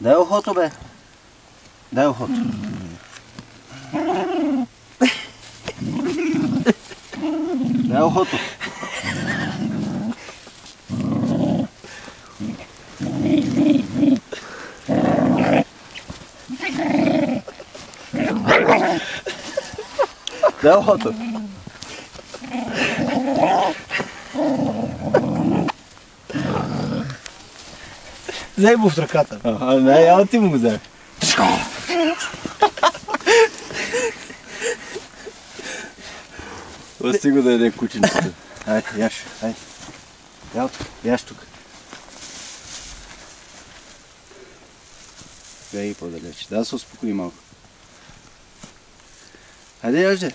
Дай ухото, бе. Дай ухото. Дай ухото. Дай ухото. Взей му в ръката. Не, я ти му го вземе. Ости го да яде кученцето. Айде, яш, айде. Я тук, яш тук. Гледай по-далеч. Да се успокои малко. Айде, яжде.